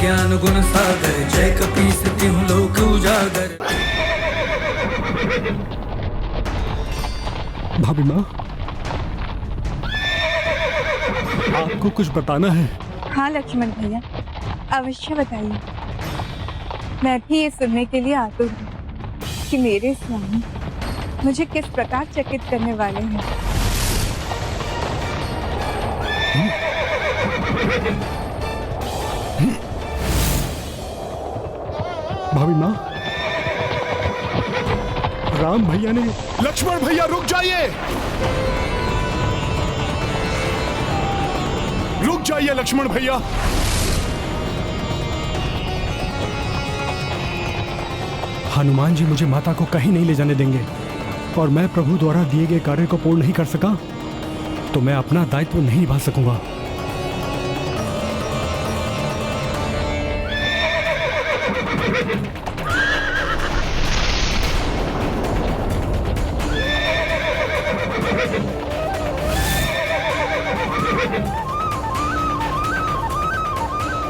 ज्ञान गुण सागर, जय कपीस तिहुँ लोक उजागर। भाभी माँ, आपको कुछ बताना है? हाँ लक्ष्मण भैया, अवश्य बताइए। मैं भी ये सुनने के लिए आतुर हूँ कि मेरे स्वामी मुझे किस प्रकार चकित करने वाले हैं। भाभी माँ, राम भैया ने। लक्ष्मण भैया रुक जाइए, रुक जाइए लक्ष्मण भैया। हनुमान जी मुझे माता को कहीं नहीं ले जाने देंगे और मैं प्रभु द्वारा दिए गए कार्य को पूर्ण नहीं कर सका तो मैं अपना दायित्व नहीं निभा सकूंगा।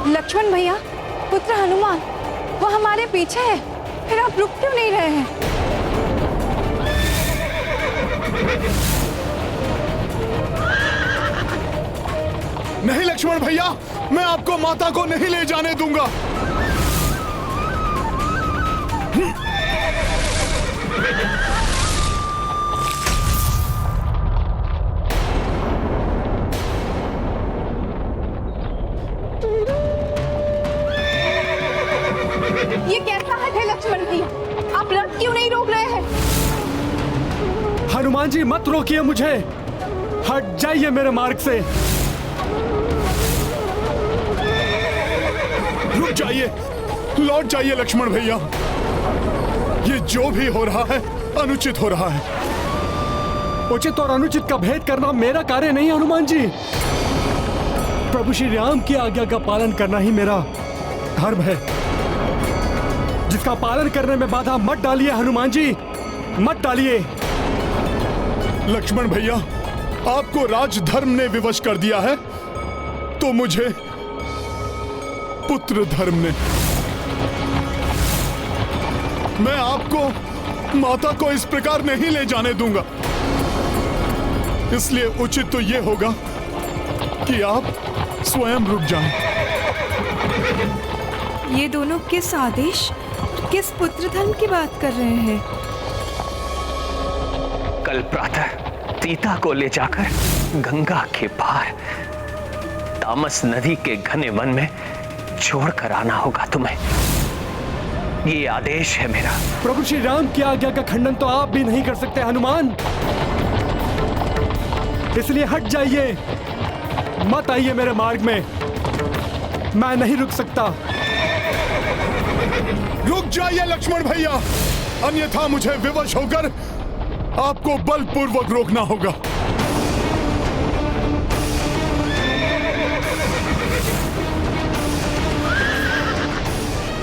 लक्ष्मण भैया, पुत्र हनुमान, वो हमारे पीछे है, फिर आप रुक क्यों नहीं रहे हैं? नहीं लक्ष्मण भैया, मैं आपको माता को नहीं ले जाने दूंगा। ये कैसा है लक्ष्मण भैया, आप रथ क्यों नहीं रोक रहे हैं? हनुमान जी मत रोकिए मुझे, हट जाइए मेरे मार्ग से। रुक जाइए, लौट जाइए लक्ष्मण भैया। ये जो भी हो रहा है अनुचित हो रहा है। उचित और अनुचित का भेद करना मेरा कार्य नहीं हनुमान जी। प्रभु श्री राम की आज्ञा का पालन करना ही मेरा धर्म है, जिसका पालन करने में बाधा मत डालिए हनुमान जी, मत डालिए। लक्ष्मण भैया, आपको राजधर्म ने विवश कर दिया है तो मुझे पुत्र धर्म ने। मैं आपको माता को इस प्रकार नहीं ले जाने दूंगा। इसलिए उचित तो यह होगा कि आप स्वयं रुक जाएं। ये दोनों किस आदेश, किस पुत्र धर्म की बात कर रहे हैं? कल प्रातः सीता को ले जाकर गंगा के पार तामस नदी के घने वन में छोड़ कर आना होगा तुम्हें। ये आदेश है मेरा। प्रभु श्री राम की आज्ञा का खंडन तो आप भी नहीं कर सकते हनुमान, इसलिए हट जाइए, मत आइए मेरे मार्ग में, मैं नहीं रुक सकता। रुक जाइए लक्ष्मण भैया, अन्यथा मुझे विवश होकर आपको बलपूर्वक रोकना होगा।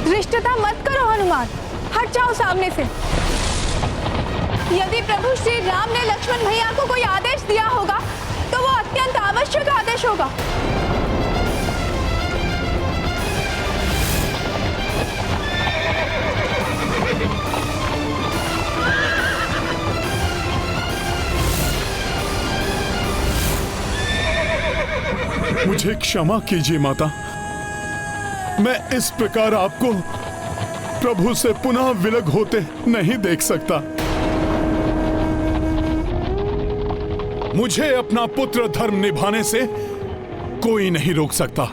धृष्टता मत करो हनुमान, हट जाओ सामने से। यदि प्रभु श्री राम ने लक्ष्मण भैया को कोई आदेश दिया होगा तो वो अत्यंत आवश्यक आदेश होगा। मुझे क्षमा कीजिए माता, मैं इस प्रकार आपको प्रभु से पुनः विलग होते नहीं देख सकता। मुझे अपना पुत्र धर्म निभाने से कोई नहीं रोक सकता।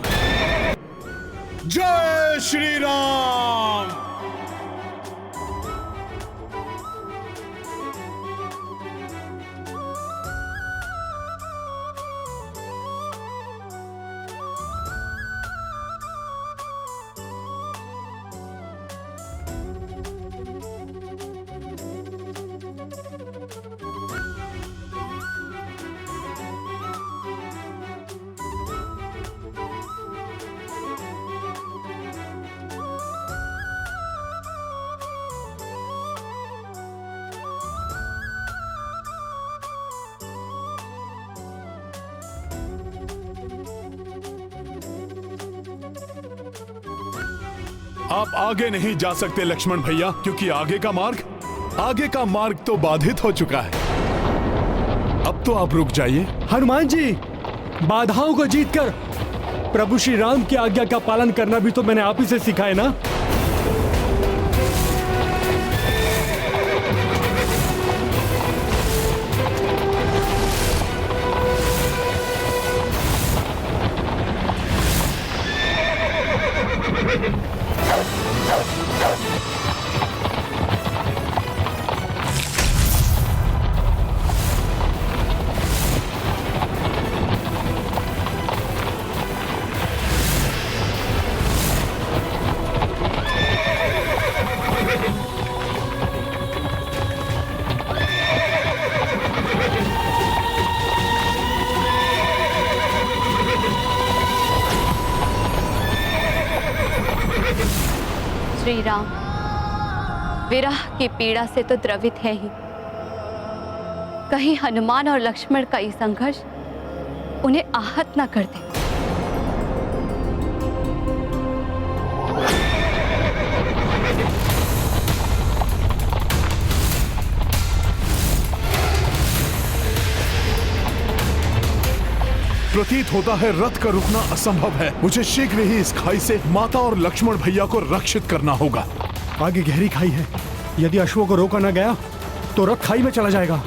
जय श्री राम। आप आगे नहीं जा सकते लक्ष्मण भैया, क्योंकि आगे का मार्ग तो बाधित हो चुका है। अब तो आप रुक जाइए। हनुमान जी, बाधाओं को जीतकर प्रभु श्री राम की आज्ञा का पालन करना भी तो मैंने आप ही से सीखा है ना। श्री राम विरह की पीड़ा से तो द्रवित है ही, कहीं हनुमान और लक्ष्मण का ये संघर्ष उन्हें आहत न कर दे। प्रतीत होता है रथ का रुकना असंभव है। मुझे शीघ्र ही इस खाई से माता और लक्ष्मण भैया को रक्षित करना होगा। आगे गहरी खाई है, यदि अश्वों को रोका न गया तो रथ खाई में चला जाएगा।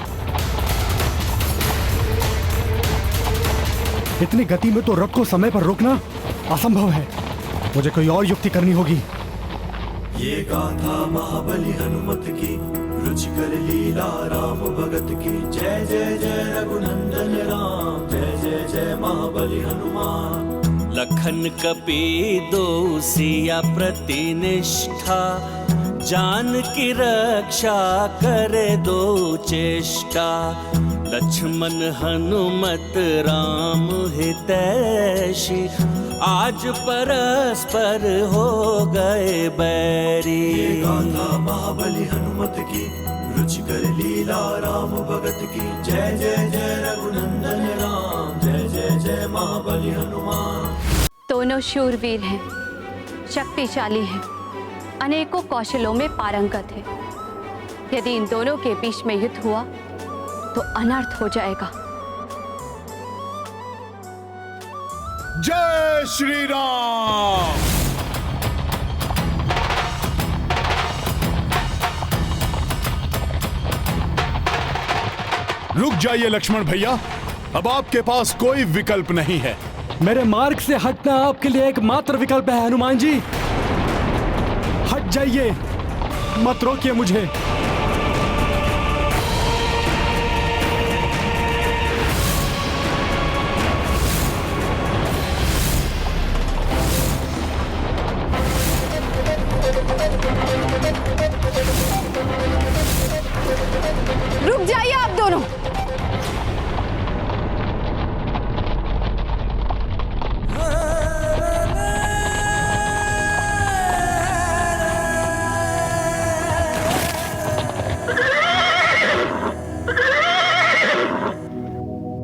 इतनी गति में तो रथ को समय पर रोकना असंभव है। मुझे कोई और युक्ति करनी होगी। ये गाथा महाबली हनुमत की, रुचिकर लीला राम भगत की। जय जय जय रघुनंदन राम, जय जय जय महाबली हनुमान। लखन कपी दो सिया प्रतिनिष्ठा, जान की रक्षा करे दो चेष्टा। लक्ष्मण हनुमत राम हितैषी, आज परस्पर हो गए बैरी। ये गाथा महाबली हनुमत की, रुचिकर लीला राम भगत की। जय जय जय रघुनंदन राम, जय जय जय महाबली हनुमान। दोनों शूरवीर हैं, शक्तिशाली हैं, अनेकों कौशलों में पारंगत हैं। यदि इन दोनों के बीच में युद्ध हुआ तो अनर्थ हो जाएगा। जय श्री राम। रुक जाइए लक्ष्मण भैया, अब आपके पास कोई विकल्प नहीं है। मेरे मार्ग से हटना आपके लिए एकमात्र विकल्प है हनुमान जी। हट जाइए, मत रोकिए मुझे। रुक जाइए आप दोनों।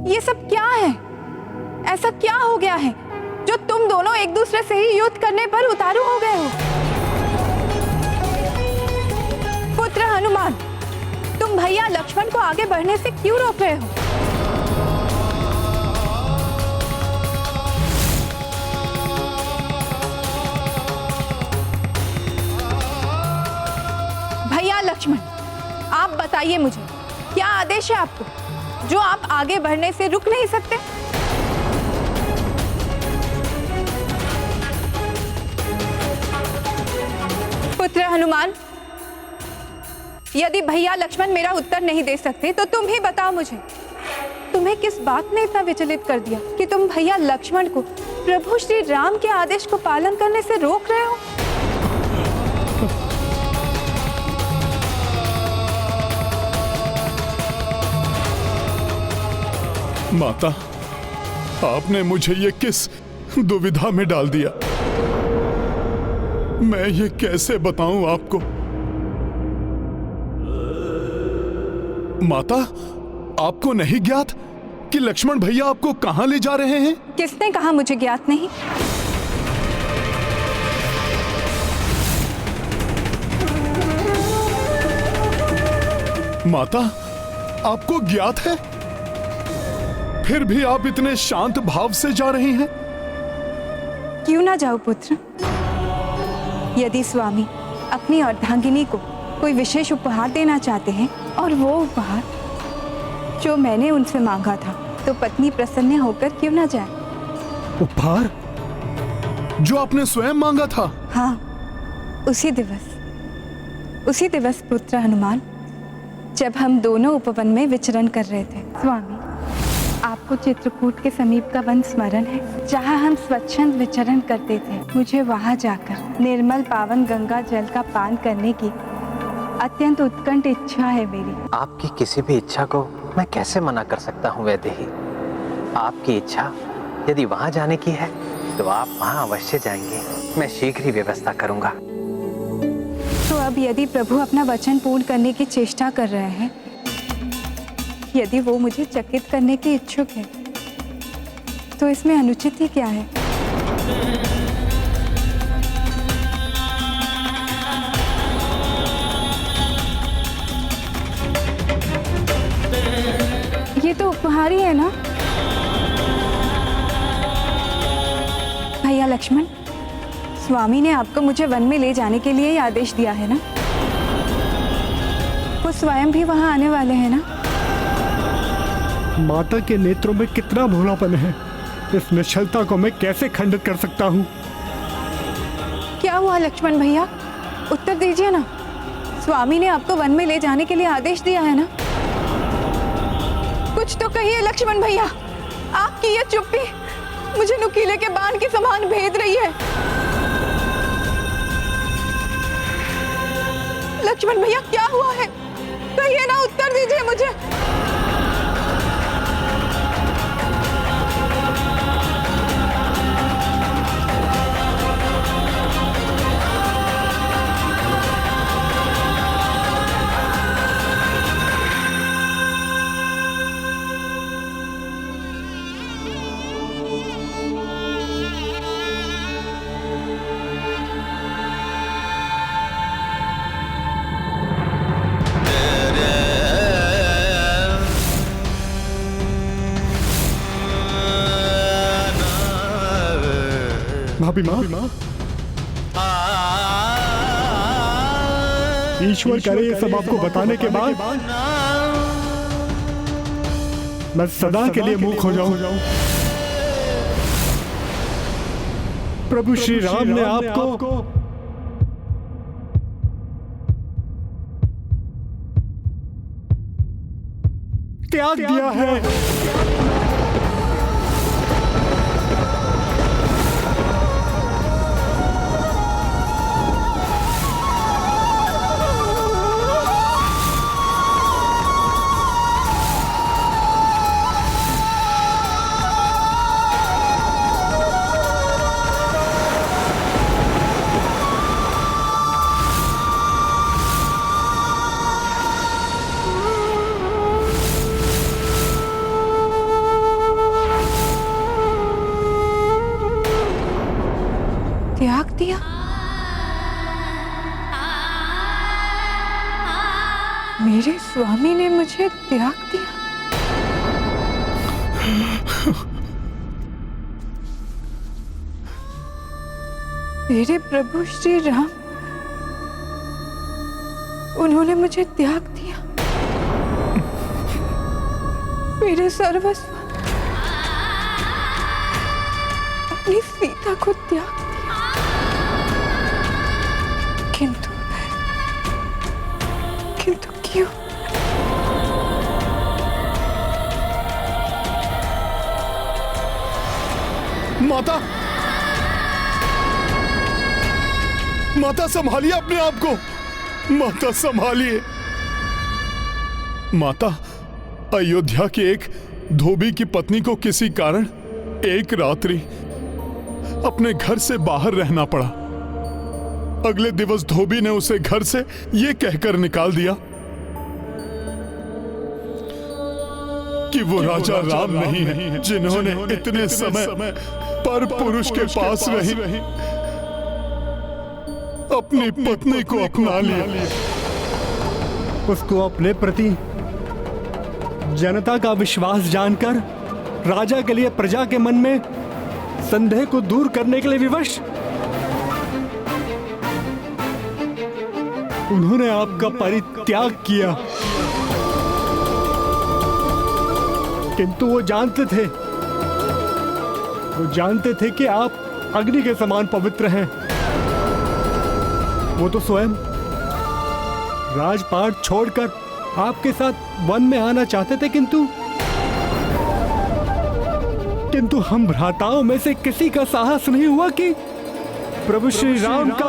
ये सब क्या है? ऐसा क्या हो गया है जो तुम दोनों एक दूसरे से ही युद्ध करने पर उतारू हो गए हो? पुत्र हनुमान, तुम भैया लक्ष्मण को आगे बढ़ने से क्यों रोक रहे हो? भैया लक्ष्मण, आप बताइए मुझे, क्या आदेश है आपको जो आप आगे बढ़ने से रुक नहीं सकते? पुत्र हनुमान, यदि भैया लक्ष्मण मेरा उत्तर नहीं दे सकते तो तुम ही बताओ मुझे, तुम्हें किस बात ने इतना विचलित कर दिया कि तुम भैया लक्ष्मण को प्रभु श्री राम के आदेश को पालन करने से रोक रहे हो? माता, आपने मुझे ये किस दुविधा में डाल दिया। मैं ये कैसे बताऊं आपको। माता, आपको नहीं ज्ञात कि लक्ष्मण भैया आपको कहां ले जा रहे हैं? किसने कहा मुझे ज्ञात नहीं? माता, आपको ज्ञात है, फिर भी आप इतने शांत भाव से जा रही हैं। क्यों ना जाओ पुत्र। यदि स्वामी अपनी अर्धांगिनी को कोई विशेष उपहार देना चाहते हैं और वो उपहार जो मैंने उनसे मांगा था, तो पत्नी प्रसन्न होकर क्यों ना जाए। उपहार जो आपने स्वयं मांगा था? हाँ, उसी दिवस पुत्र हनुमान, जब हम दोनों उपवन में विचरण कर रहे थे। स्वामी, आपको चित्रकूट के समीप का वन स्मरण है, जहाँ हम स्वच्छंद विचरण करते थे। मुझे वहाँ जाकर निर्मल पावन गंगा जल का पान करने की अत्यंत उत्कंठ इच्छा है मेरी। आपकी किसी भी इच्छा को मैं कैसे मना कर सकता हूँ वैदेही। आपकी इच्छा यदि वहाँ जाने की है तो आप वहाँ अवश्य जाएंगे। मैं शीघ्र ही व्यवस्था करूँगा। तो अब यदि प्रभु अपना वचन पूर्ण करने की चेष्टा कर रहे हैं, यदि वो मुझे चकित करने के इच्छुक है, तो इसमें अनुचित ही क्या है। ये तो उपहार ही है ना। भैया लक्ष्मण, स्वामी ने आपको मुझे वन में ले जाने के लिए ही आदेश दिया है ना। वो स्वयं भी वहां आने वाले हैं ना। माता के नेत्रों में कितना भोलापन है, इस निश्चलता को मैं कैसे खंडित कर सकता हूँ। क्या हुआ लक्ष्मण भैया, उत्तर दीजिए ना। स्वामी ने आपको वन में ले जाने के लिए आदेश दिया है ना। कुछ तो कहिए लक्ष्मण भैया। आपकी ये चुप्पी मुझे नुकीले के बाण के समान भेद रही है। लक्ष्मण भैया, क्या हुआ है, कहिए ना, उत्तर दीजिए मुझे। भाभी माँ, ईश्वर करे ये सब आपको बताने के बाद मैं सदा के लिए मूक हो जाऊं। प्रभु श्री राम ने आपको त्याग दिया है। त्याग दिया? मेरे स्वामी ने मुझे त्याग दिया? मेरे प्रभु श्री राम, उन्होंने मुझे त्याग दिया। मेरे सर्वस्व, अपनी सीता को त्याग दिया। किंतु क्यों? माता, माता संभालिए अपने आप को। माता संभालिए। माता, अयोध्या की एक धोबी की पत्नी को किसी कारण एक रात्रि अपने घर से बाहर रहना पड़ा। अगले दिवस धोबी ने उसे घर से ये कहकर निकाल दिया कि वो राजा राम नहीं है, जिन्होंने इतने समय पर पुरुष के पास रही अपनी पत्नी को अपना लिया। उसको अपने प्रति जनता का विश्वास जानकर राजा के लिए प्रजा के मन में संदेह को दूर करने के लिए विवश उन्होंने आपका परित्याग किया, किंतु वो जानते थे कि आप अग्नि के समान पवित्र हैं। वो तो स्वयं राजपाट छोड़कर आपके साथ वन में आना चाहते थे, किंतु हम भ्राताओं में से किसी का साहस नहीं हुआ कि प्रभु श्री राम का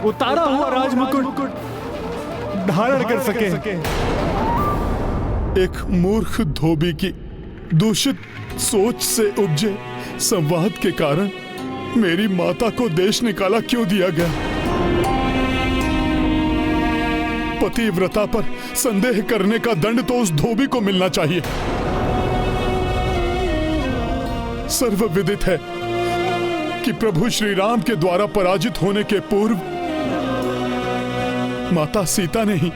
उतारा हुआ राजमुकुट धारण कर सके। एक मूर्ख धोबी की दूषित सोच से उपजे संवाद के कारण मेरी माता को देश निकाला क्यों दिया गया? पतिव्रता पर संदेह करने का दंड तो उस धोबी को मिलना चाहिए। सर्वविदित है कि प्रभु श्री राम के द्वारा पराजित होने के पूर्व माता सीता ने ही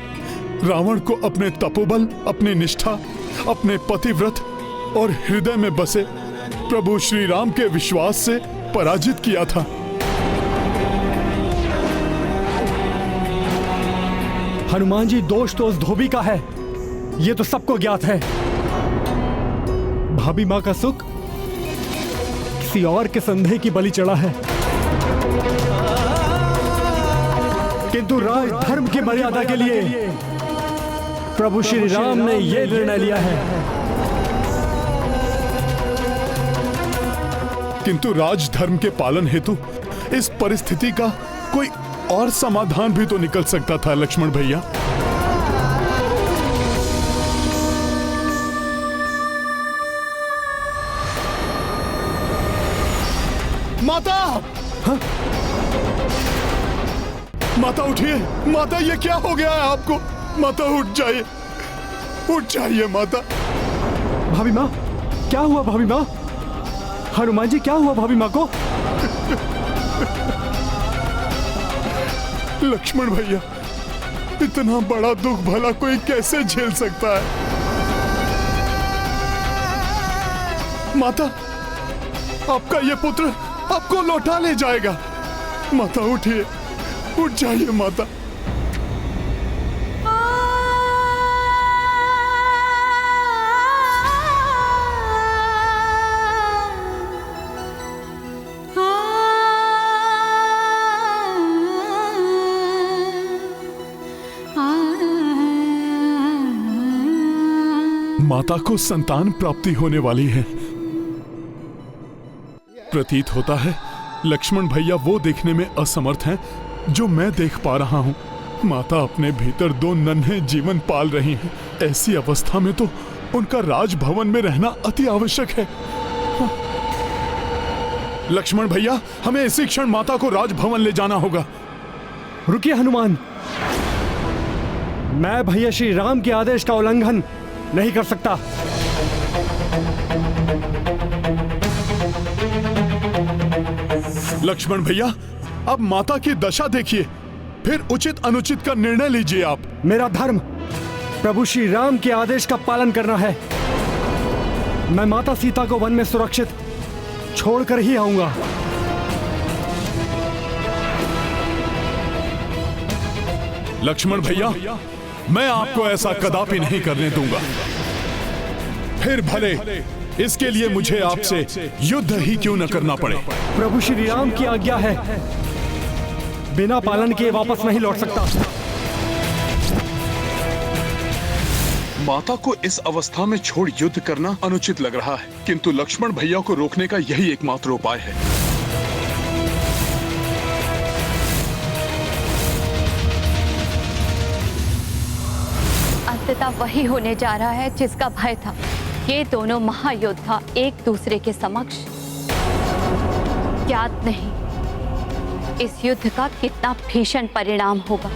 रावण को अपने तपोबल, अपनी निष्ठा, अपने पतिव्रत और हृदय में बसे प्रभु श्री राम के विश्वास से पराजित किया था। हनुमान जी, दोष तो उस धोबी का है, ये तो सबको ज्ञात है। भाभी माँ का सुख किसी और के संदेह की बलि चढ़ा है, किंतु राज धर्म की मर्यादा के लिए प्रभु श्री राम ने यह निर्णय लिया है। किंतु राजधर्म के पालन हेतु इस परिस्थिति का कोई और समाधान भी तो निकल सकता था लक्ष्मण भैया। माता! हाँ? माता उठिए, माता ये क्या हो गया है आपको? माता उठ जाइए माता। भाभी माँ, क्या हुआ भाभी माँ? हनुमान जी, क्या हुआ भाभी माँ को? लक्ष्मण भैया, इतना बड़ा दुख भला कोई कैसे झेल सकता है? माता, आपका ये पुत्र आपको लौटा ले जाएगा। माता उठिए, उठ जाइए माता। माता को संतान प्राप्ति होने वाली है। प्रतीत होता है लक्ष्मण भैया वो देखने में असमर्थ हैं जो मैं देख पा रहा हूं। माता अपने भीतर दो नन्हे जीवन पाल रही हैं। ऐसी अवस्था में तो उनका राजभवन में रहना अति आवश्यक है। लक्ष्मण भैया, हमें इसी क्षण माता को राजभवन ले जाना होगा। रुकिए हनुमान, मैं भैया श्री राम के आदेश का उल्लंघन नहीं कर सकता। लक्ष्मण भैया, अब माता की दशा देखिए, फिर उचित अनुचित का निर्णय लीजिए आप। मेरा धर्म प्रभु श्री राम के आदेश का पालन करना है। मैं माता सीता को वन में सुरक्षित छोड़कर ही आऊंगा। लक्ष्मण भैया, मैं आपको ऐसा कदापि नहीं करने दूंगा। फिर भले इसके लिए मुझे आपसे युद्ध ही क्यों न करना पड़े। प्रभु श्री राम की आज्ञा है, बिना पालन किए वापस नहीं लौट सकता। माता को इस अवस्था में छोड़ युद्ध करना अनुचित लग रहा है, किंतु लक्ष्मण भैया को रोकने का यही एकमात्र उपाय है। अंततः वही होने जा रहा है जिसका भय था। ये दोनों महायोद्धा एक दूसरे के समक्ष ज्ञात नहीं इस युद्ध का कितना भीषण परिणाम होगा।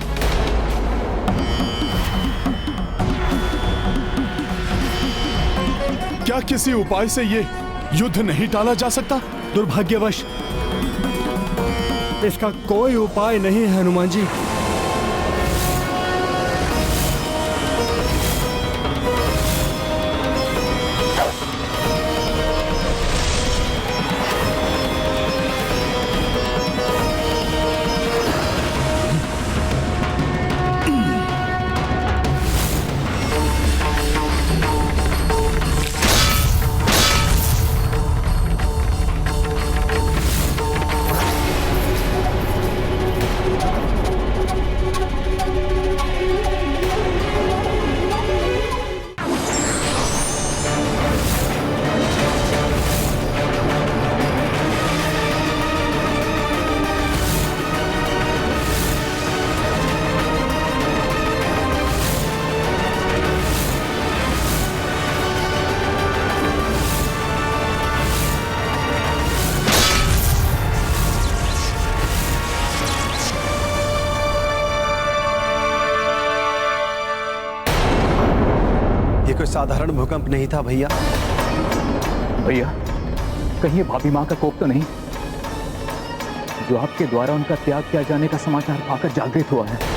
क्या किसी उपाय से ये युद्ध नहीं टाला जा सकता? दुर्भाग्यवश इसका कोई उपाय नहीं है हनुमान जी। कोई साधारण भूकंप नहीं था भैया। भैया कहीं ये भाभी माँ का कोप तो नहीं, जो आपके द्वारा उनका त्याग किया जाने का समाचार पाकर जागृत हुआ है।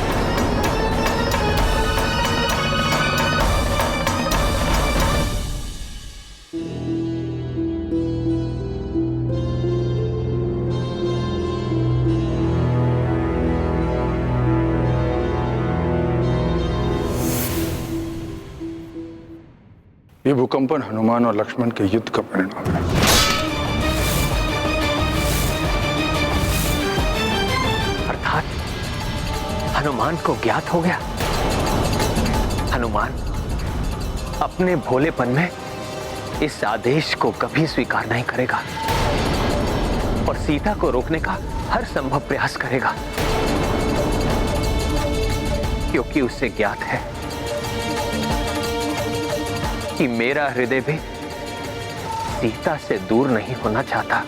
ये भूकंपन हनुमान और लक्ष्मण के युद्ध का परिणाम है। अर्थात हनुमान को ज्ञात हो गया। हनुमान अपने भोलेपन में इस आदेश को कभी स्वीकार नहीं करेगा और सीता को रोकने का हर संभव प्रयास करेगा, क्योंकि उसे ज्ञात है कि मेरा हृदय भी सीता से दूर नहीं होना चाहता।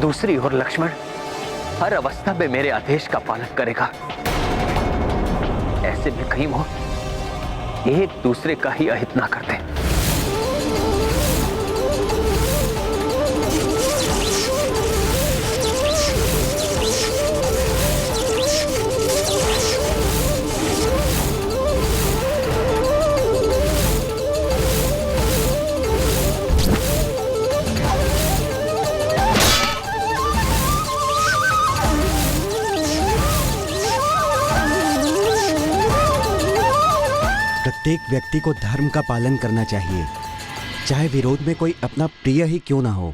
दूसरी ओर लक्ष्मण हर अवस्था में मेरे आदेश का पालन करेगा। ऐसे में कहीं वो एक दूसरे का ही अहित ना करते। प्रत्येक व्यक्ति को धर्म का पालन करना चाहिए, चाहे विरोध में कोई अपना प्रिय ही क्यों ना हो।